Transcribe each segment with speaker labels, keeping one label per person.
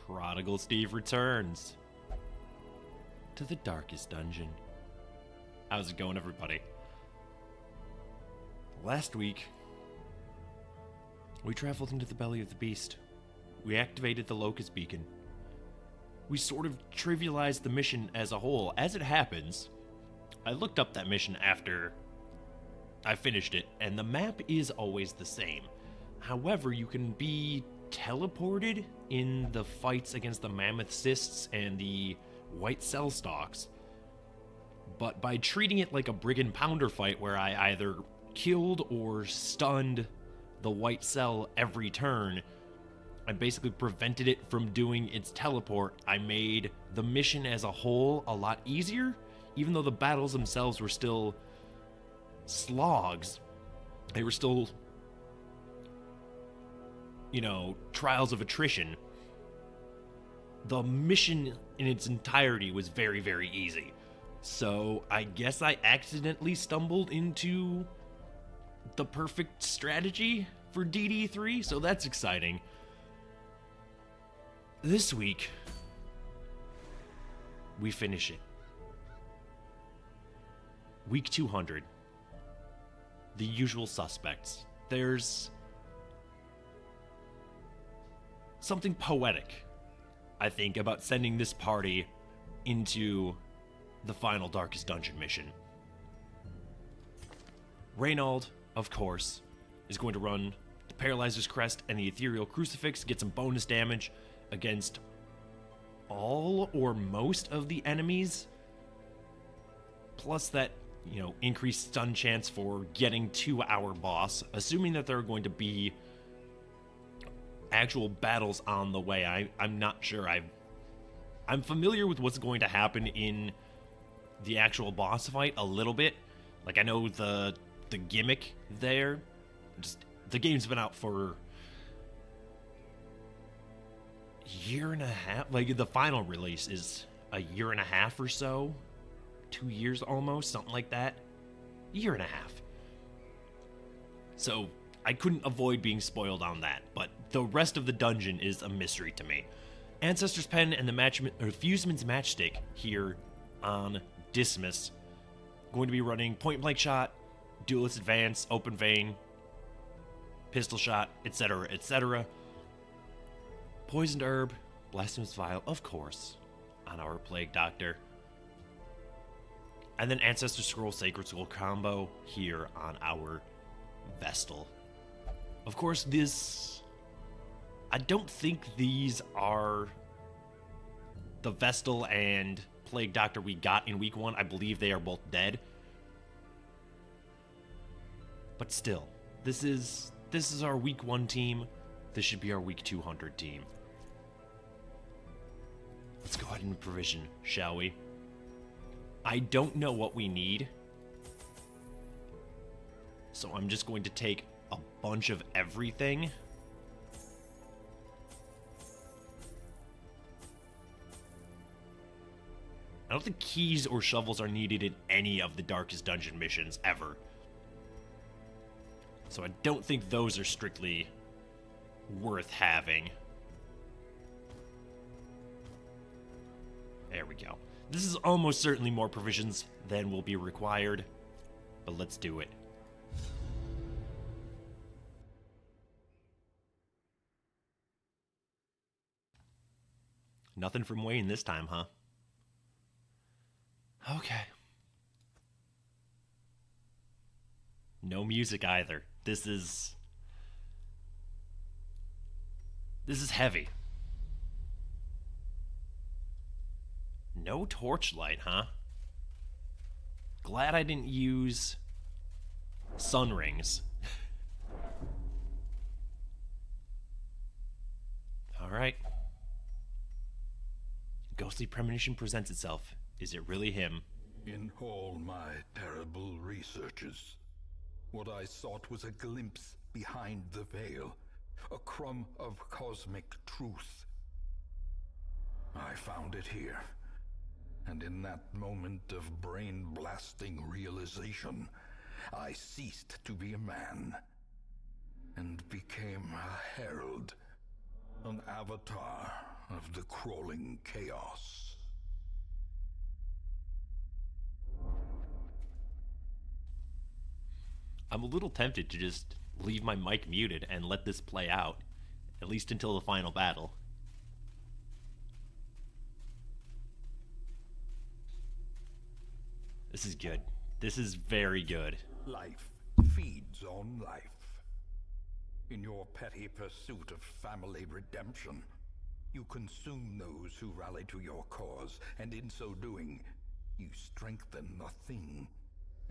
Speaker 1: Prodigal Steve returns to the darkest dungeon. How's it going, everybody? Last week, we traveled into the belly of the beast. We activated the locust beacon. We sort of trivialized the mission as a whole. As it happens, I looked up that mission after I finished it, and the map is always the same. However, you can be teleported in the fights against the mammoth cysts and the white cell stalks. But by treating it like a brigand pounder fight where I either killed or stunned the white cell every turn, I basically prevented it from doing its teleport. I made the mission as a whole a lot easier, even though the battles themselves were still slogs. They were still, trials of attrition. The mission in its entirety was very, very easy. So I guess I accidentally stumbled into the perfect strategy for DD3, so that's exciting. This week, we finish it. Week 200. The usual suspects. There's something poetic, I think, about sending this party into the final Darkest Dungeon mission. Reynald, of course, is going to run the Paralyzer's Crest and the Ethereal Crucifix, get some bonus damage against all or most of the enemies, plus that, increased stun chance for getting to our boss, assuming that there are going to be actual battles on the way. I'm not sure. I'm familiar with what's going to happen in the actual boss fight a little bit. Like, I know the gimmick there. Just the game's been out for a year and a half. Like, the final release is a year and a half or so. 2 years almost, something like that. A year and a half. So I couldn't avoid being spoiled on that, but the rest of the dungeon is a mystery to me. Ancestor's Pen and the Fuseman's Matchstick here on Dismas. Going to be running Point Blank Shot, Duelist Advance, Open Vein, Pistol Shot, etc., etc. Poisoned Herb, Blasphemous Vial, of course, on our Plague Doctor. And then Ancestor Scroll, Sacred Scroll combo here on our Vestal. Of course, I don't think these are the Vestal and Plague Doctor we got in week 1. I believe they are both dead. But still, this is our week 1 team. This should be our week 200 team. Let's go ahead and provision, shall we? I don't know what we need, so I'm just going to take a bunch of everything. I don't think keys or shovels are needed in any of the Darkest Dungeon missions ever. So I don't think those are strictly worth having. There we go. This is almost certainly more provisions than will be required, but let's do it. Nothing from Wayne this time, huh? Okay. No music either. This is heavy. No torchlight, huh? Glad I didn't use sun rings. Alright. Ghostly premonition presents itself. Is it really him?
Speaker 2: In all my terrible researches, what I sought was a glimpse behind the veil, a crumb of cosmic truth. I found it here, and in that moment of brain-blasting realization, I ceased to be a man, and became a herald, an avatar of the crawling chaos.
Speaker 1: I'm a little tempted to just leave my mic muted and let this play out, at least until the final battle. This is good. This is very good.
Speaker 2: Life feeds on life. In your petty pursuit of family redemption, you consume those who rally to your cause, and in so doing, you strengthen the thing,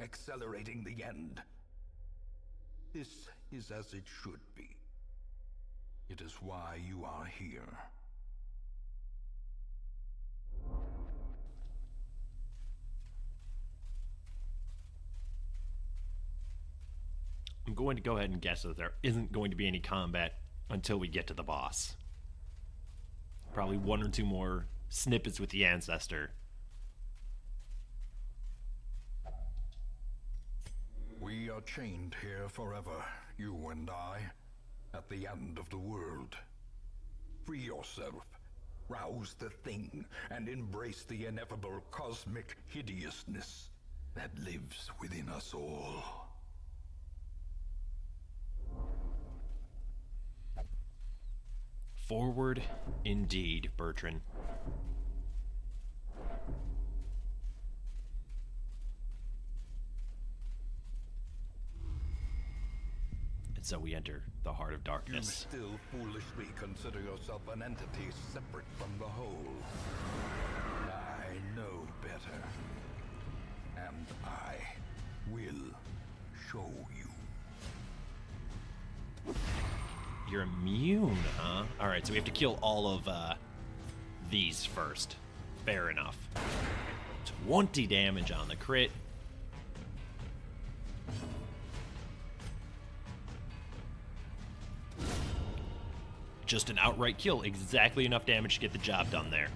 Speaker 2: accelerating the end. This is as it should be. It is why you are here.
Speaker 1: I'm going to go ahead and guess that there isn't going to be any combat until we get to the boss. Probably one or two more snippets with the Ancestor.
Speaker 2: We are chained here forever, you and I, at the end of the world. Free yourself, rouse the thing, and embrace the ineffable cosmic hideousness that lives within us all.
Speaker 1: Forward indeed, Bertrand. And so we enter the heart of darkness.
Speaker 2: You still foolishly consider yourself an entity separate from the whole. I know better. And I will show you.
Speaker 1: You're immune, huh? Alright, so we have to kill all of these first. Fair enough. 20 damage on the crit. Just an outright kill. Exactly enough damage to get the job done there.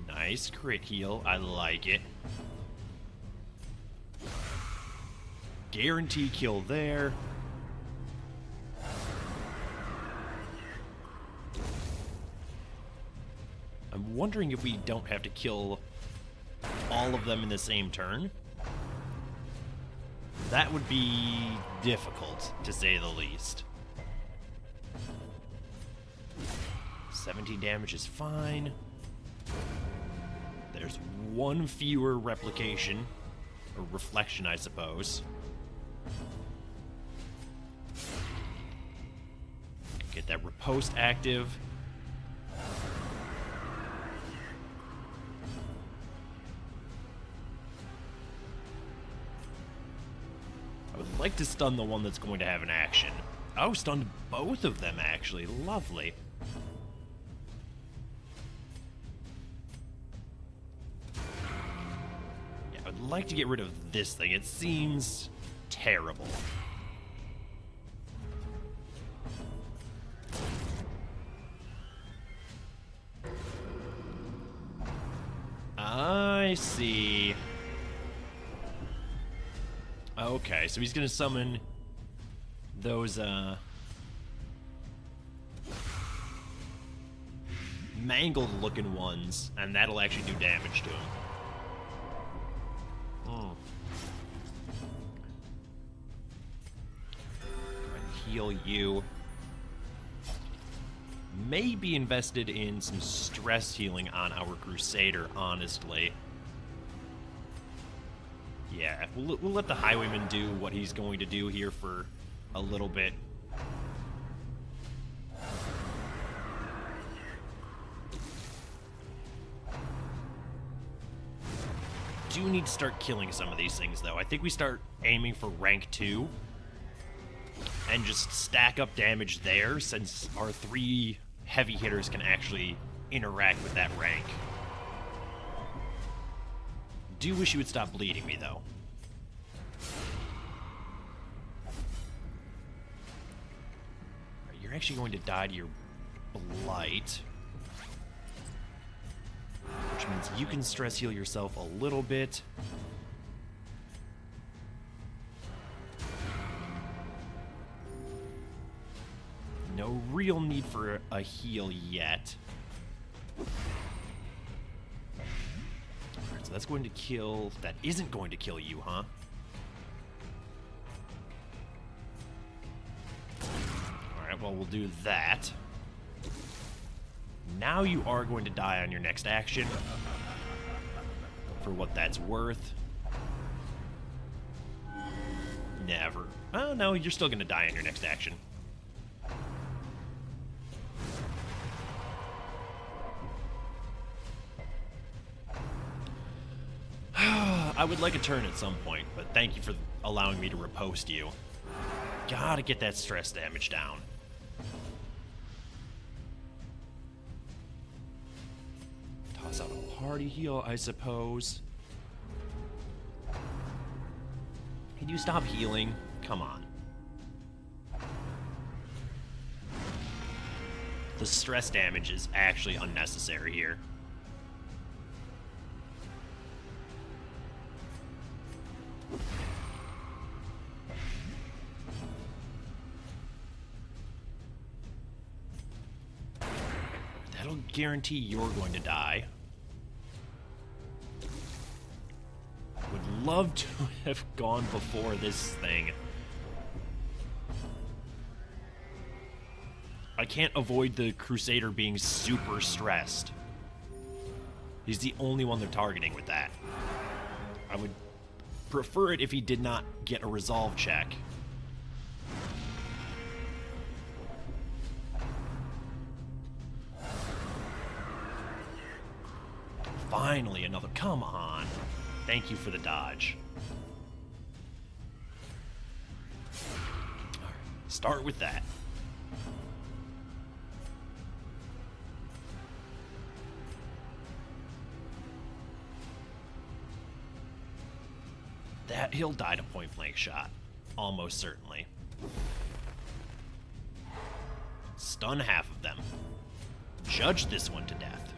Speaker 1: Nice crit heal. I like it. Guarantee kill there. I'm wondering if we don't have to kill all of them in the same turn. That would be difficult, to say the least. 17 damage is fine. There's one fewer replication, or reflection, I suppose. Get that riposte active. I would like to stun the one that's going to have an action. Oh, stunned both of them, actually. Lovely. Yeah, I would like to get rid of this thing. It seems terrible. I see. Okay, so he's gonna summon those, mangled-looking ones, and that'll actually do damage to him. Go ahead and heal you. May be invested in some stress healing on our Crusader, honestly. Yeah, we'll let the Highwayman do what he's going to do here for a little bit. Do need to start killing some of these things, though. I think we start aiming for rank 2 and just stack up damage there, since our 3 heavy hitters can actually interact with that rank. Do wish you would stop bleeding me, though. Right, you're actually going to die to your blight, which means you can stress heal yourself a little bit. No real need for a heal yet. Alright, so that's going to kill... That isn't going to kill you, huh? Alright, well, we'll do that. Now you are going to die on your next action. For what that's worth. Never. Oh, no, you're still going to die on your next action. I would like a turn at some point, but thank you for allowing me to riposte you. Gotta get that stress damage down. Toss out a party heal, I suppose. Can you stop healing? Come on. The stress damage is actually unnecessary here. That'll guarantee you're going to die. Would love to have gone before this thing. I can't avoid the Crusader being super stressed. He's the only one they're targeting with that. I would prefer it if he did not get a resolve check. Finally, another. Come on. Thank you for the dodge. All right, start with that. That he'll die to point blank shot. Almost certainly. Stun half of them. Judge this one to death.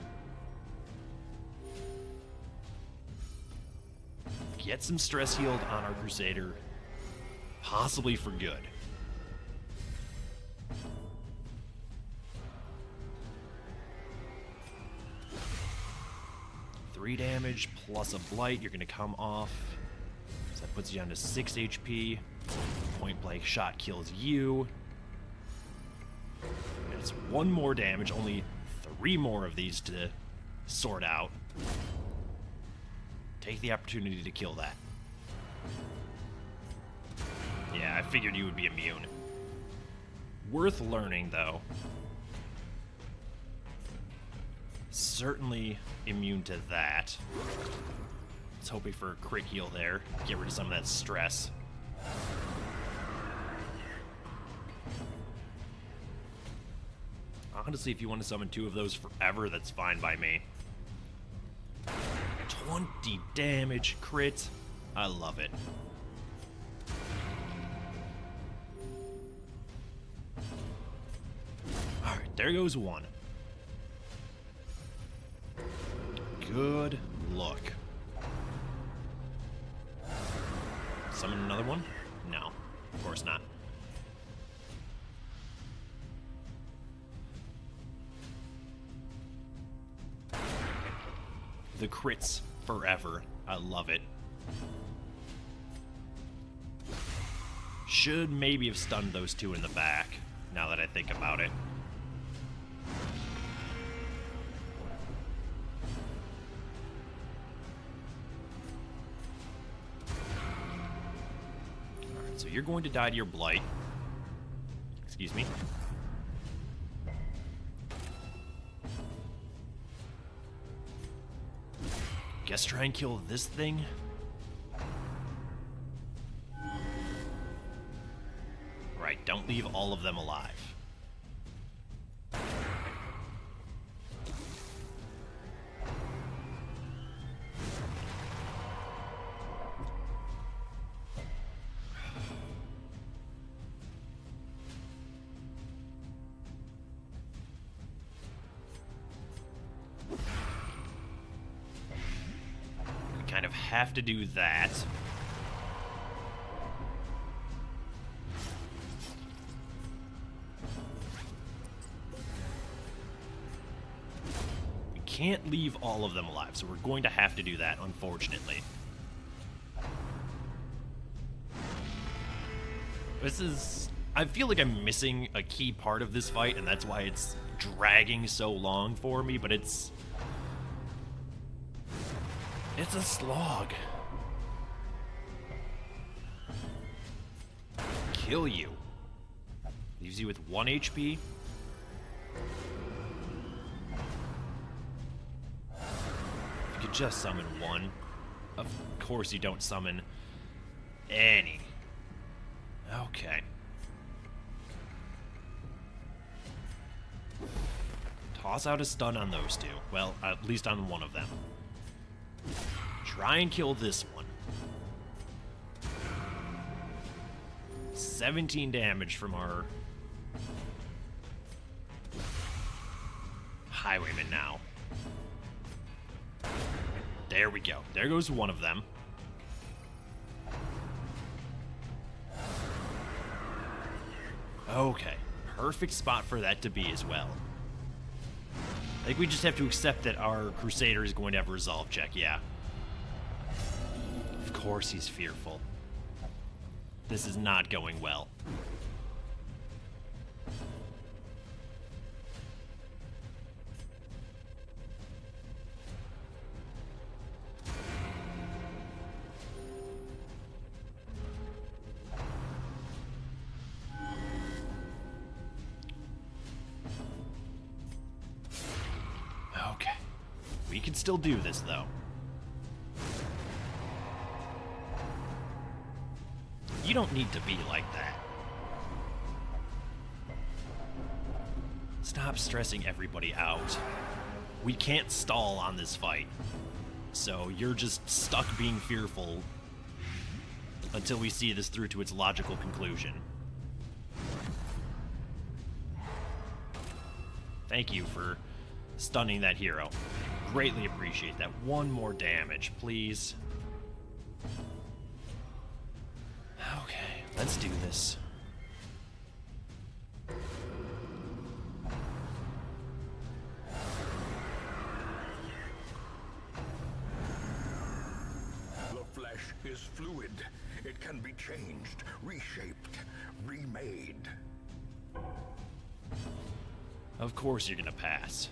Speaker 1: Get some stress healed on our Crusader. Possibly for good. Three damage plus a blight. You're going to come off. So that puts you down to 6 HP. Point blank shot kills you. It's one more damage. Only 3 more of these to sort out. Take the opportunity to kill that. Yeah, I figured you would be immune. Worth learning, though. Certainly immune to that. I was hoping for a crit heal there. Get rid of some of that stress. Honestly, if you want to summon 2 of those forever, that's fine by me. 20 damage crit. I love it. Alright, there goes 1. Good look. Summon another one? No, of course not. The crits forever. I love it. Should maybe have stunned those 2 in the back, now that I think about it. Alright, so you're going to die to your blight. Excuse me. Guess try and kill this thing. Right, don't leave all of them alive. Kind of have to do that. can't leave all of them alive, so we're going to have to do that, unfortunately. I feel like I'm missing a key part of this fight, and that's why it's dragging so long for me, but it's a slog. Kill you. Leaves you with 1 HP. If you could just summon one. Of course you don't summon any. Okay. Toss out a stun on those two. Well, at least on one of them. Try and kill this one. 17 damage from our highwayman now. There we go. There goes one of them. Okay. Perfect spot for that to be as well. I think we just have to accept that our Crusader is going to have a resolve check, yeah. Of course he's fearful. This is not going well. Okay. We can still do this, though. You don't need to be like that. Stop stressing everybody out. We can't stall on this fight. So you're just stuck being fearful until we see this through to its logical conclusion. Thank you for stunning that hero. Greatly appreciate that. One more damage, please. Okay, let's do this.
Speaker 2: The flesh is fluid. It can be changed, reshaped, remade.
Speaker 1: Of course you're gonna pass.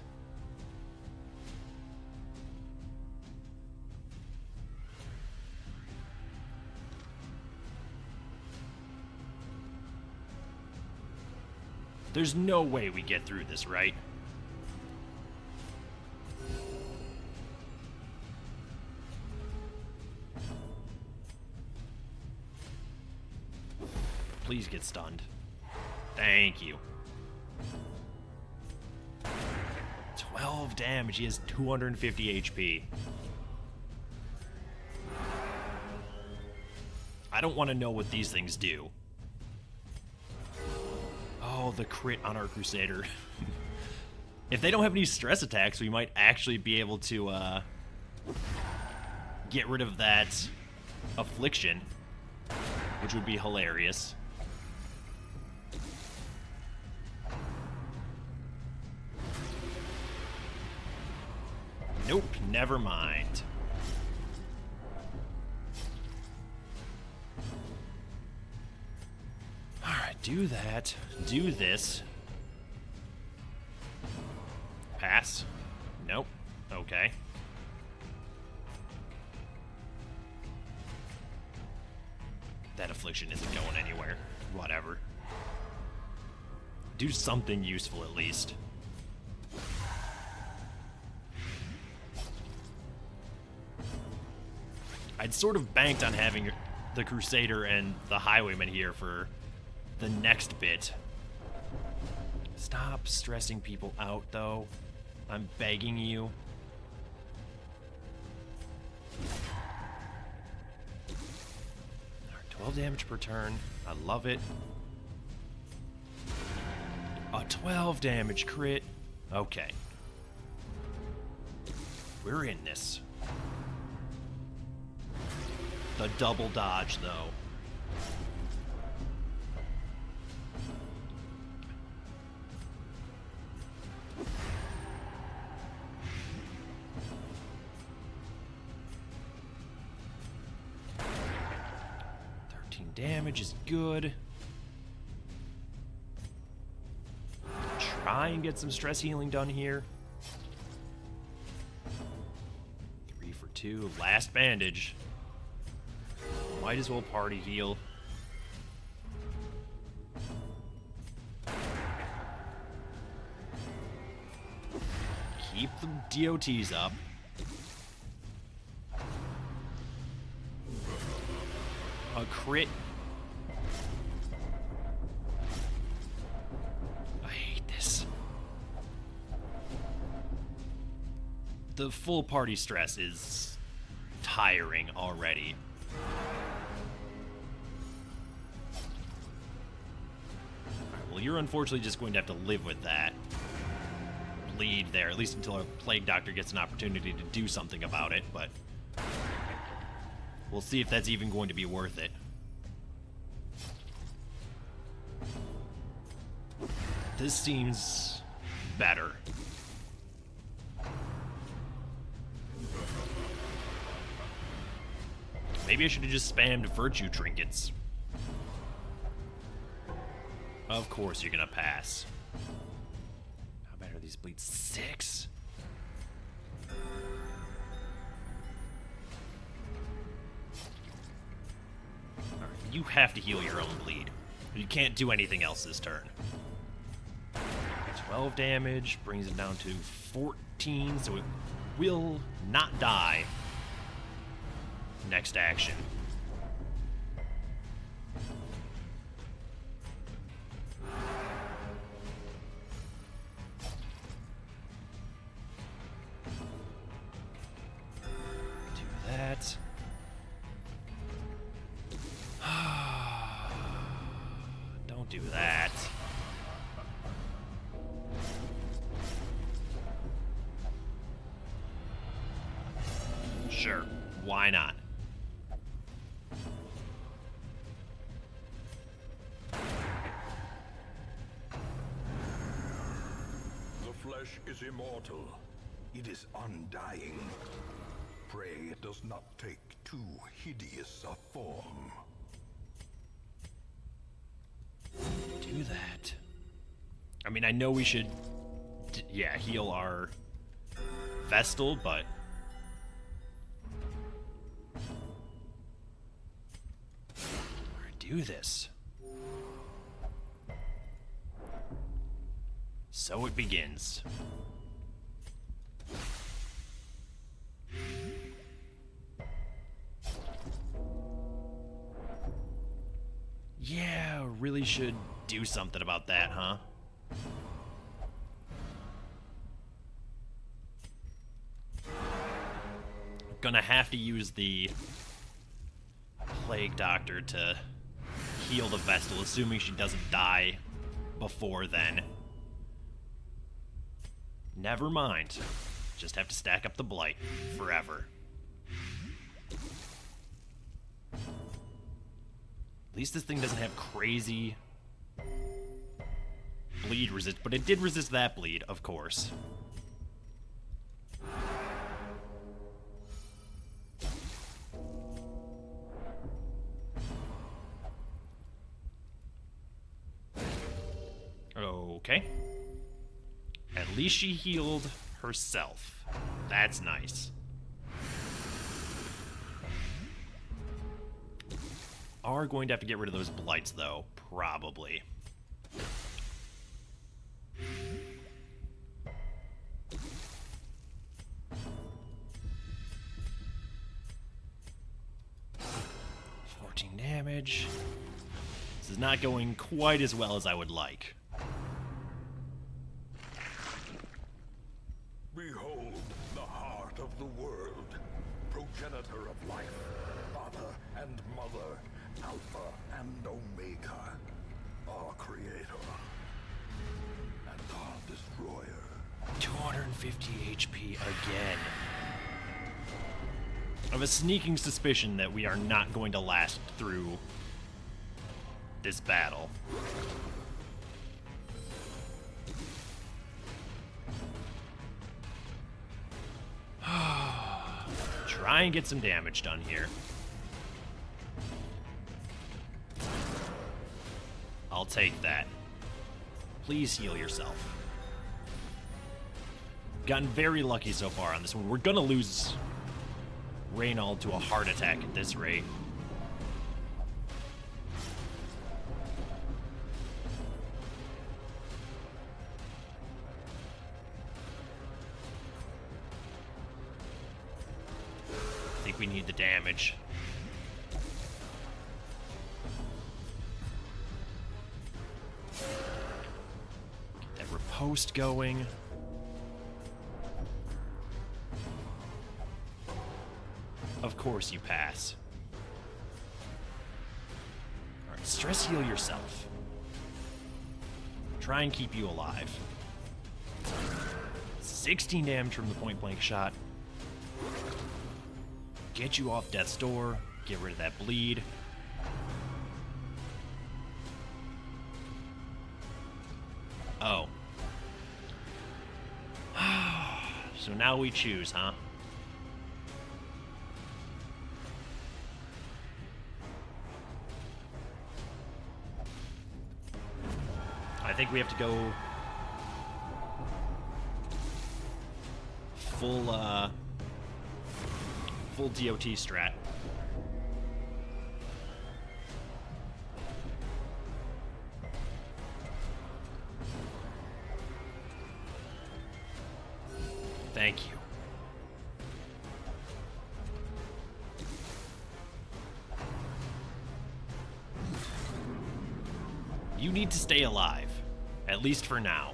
Speaker 1: There's no way we get through this, right? Please get stunned. Thank you. 12 damage. He has 250 HP. I don't want to know what these things do. Oh, the crit on our Crusader. If they don't have any stress attacks, we might actually be able to get rid of that affliction, which would be hilarious. Nope, never mind. Alright, do that. Do this. Pass. Nope. Okay. That affliction isn't going anywhere. Whatever. Do something useful at least. I'd sort of banked on having the Crusader and the Highwayman here for the next bit. Stop stressing people out, though. I'm begging you. Alright, 12 damage per turn. I love it. A 12 damage crit. Okay. We're in this. The double dodge, though. damage is good. Try and get some stress healing done here. 3 for 2. Last bandage. Might as well party heal. Keep the DOTs up. A crit. I hate this. The full party stress is tiring already. Well, you're unfortunately just going to have to live with that bleed there, at least until our plague doctor gets an opportunity to do something about it, but we'll see if that's even going to be worth it. This seems better. Maybe I should have just spammed virtue trinkets. Of course you're gonna pass. How bad are these bleeds? 6? Alright, you have to heal your own bleed. You can't do anything else this turn. 12 damage, brings it down to 14, so it will not die. Next action. Do that. Don't do that. Sure, why not?
Speaker 2: The flesh is immortal. It is undying. Pray it does not take too hideous a form.
Speaker 1: Do that. I mean, I know we should, yeah, heal our Vestal, but do this. So it begins. Yeah, really should do something about that, huh? Gonna have to use the Plague Doctor to heal the Vestal, assuming she doesn't die before then. Never mind. Just have to stack up the Blight forever. At least this thing doesn't have crazy bleed resist, but it did resist that bleed, of course. Okay. At least she healed herself. That's nice. Are going to have to get rid of those blights, though, probably. Damage. This is not going quite as well as I would like.
Speaker 2: Behold the heart of the world, progenitor of life, father and mother, alpha and omega, our creator and our destroyer.
Speaker 1: 250 HP again. I have a sneaking suspicion that we are not going to last through this battle. Try and get some damage done here. take that. Please heal yourself. Gotten very lucky so far on this one. We're gonna lose Reynald to a heart attack at this rate. I think we need the damage. Get that riposte going. Of course you pass. Alright, stress heal yourself. Try and keep you alive. 16 damage from the point blank shot. Get you off death's door. Get rid of that bleed. Oh. So now we choose, huh? I think we have to go full DOT strat. Thank you. You need to stay alive, at least for now.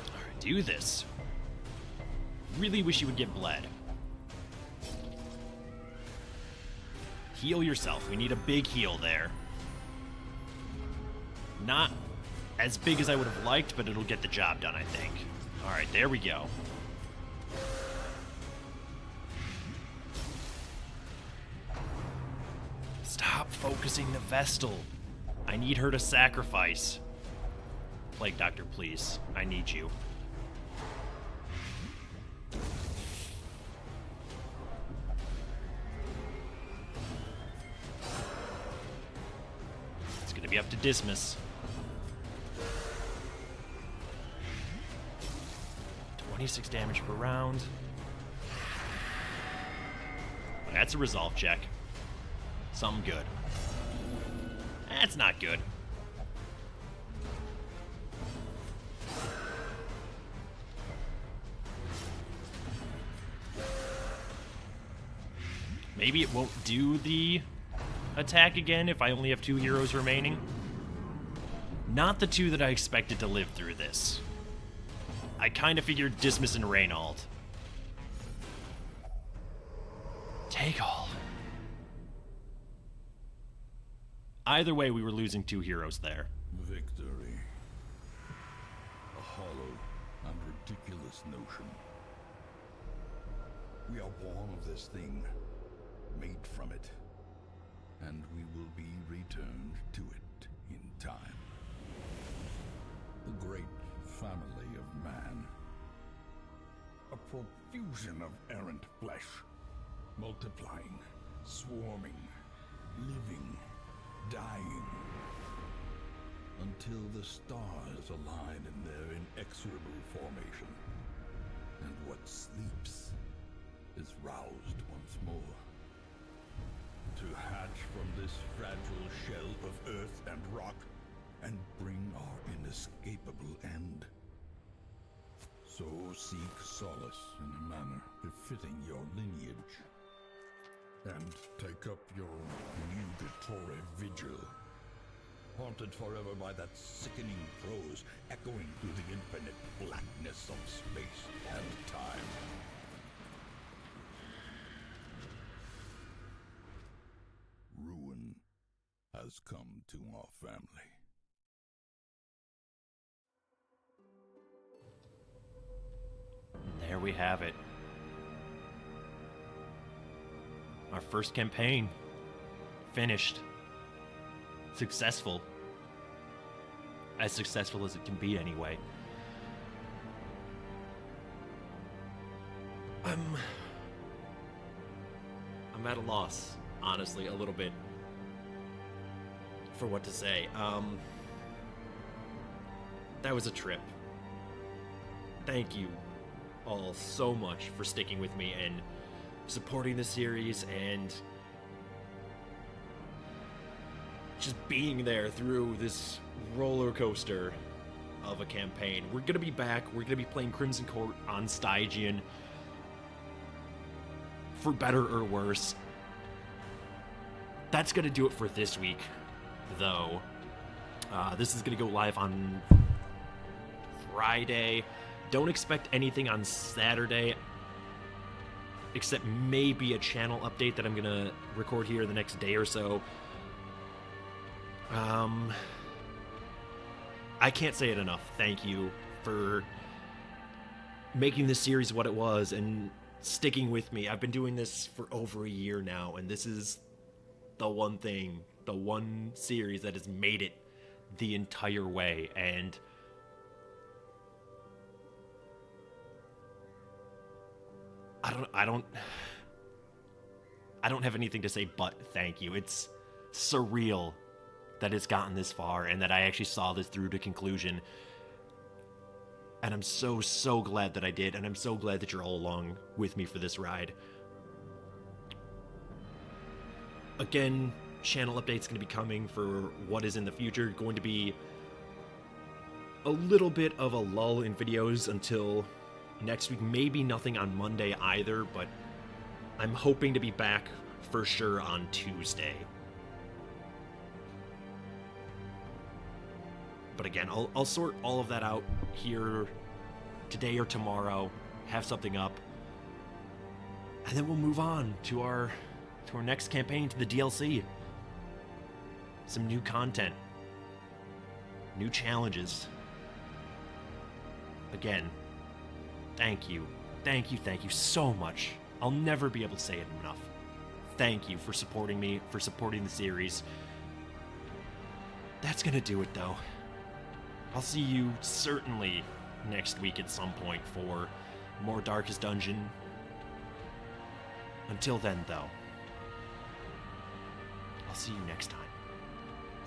Speaker 1: Alright, do this. Really wish you would get bled. Heal yourself. We need a big heal there. Not as big as I would have liked, but it'll get the job done, I think. Alright, there we go. Stop focusing the Vestal. I need her to sacrifice. Plague Doctor, please. I need you. It's gonna be up to Dismas. 26 damage per round. That's a resolve check. Something good. That's not good. Maybe it won't do the attack again if I only have 2 heroes remaining. Not the 2 that I expected to live through this. I kind of figured Dismas and Reynald. Take all. Either way, we were losing 2 heroes there.
Speaker 2: Victory. A hollow and ridiculous notion. We are born of this thing, made from it, and we will be returned to it in time. The great family of man. A profusion of errant flesh, multiplying, swarming, living, dying, until the stars align in their inexorable formation, and what sleeps is roused once more. To hatch from this fragile shell of earth and rock, and bring our inescapable end. So seek solace in a manner befitting your lineage, and take up your nugatory vigil, haunted forever by that sickening prose echoing through the infinite blackness of space and time. Ruin has come to our family.
Speaker 1: There we have it. Our first campaign. Finished. Successful. As successful as it can be, anyway. I'm at a loss, honestly, a little bit, for what to say. That was a trip. Thank you all so much for sticking with me and supporting the series and just being there through this roller coaster of a campaign. We're gonna be back. We're gonna be playing Crimson Court on Stygian, for better or worse. That's gonna do it for this week, though. This is gonna go live on Friday. Don't expect anything on Saturday, except maybe a channel update that I'm gonna record here the next day or so. I can't say it enough. Thank you for making this series what it was and sticking with me. I've been doing this for over a year now, and this is the one thing, the one series that has made it the entire way. And I don't have anything to say but thank you. It's surreal that it's gotten this far and that I actually saw this through to conclusion. And I'm so glad that I did, and I'm so glad that you're all along with me for this ride. Again, channel updates going to be coming for what is in the future. Going to be a little bit of a lull in videos until next week. Maybe nothing on Monday either, but I'm hoping to be back for sure on Tuesday. But again, I'll sort all of that out here today or tomorrow, have something up, and then we'll move on to our next campaign, to the DLC. Some new content, new challenges. Again, thank you so much. I'll never be able to say it enough. Thank you for supporting me, for supporting the series. That's gonna do it, though. I'll see you certainly next week at some point for more Darkest Dungeon. Until then, though, I'll see you next time.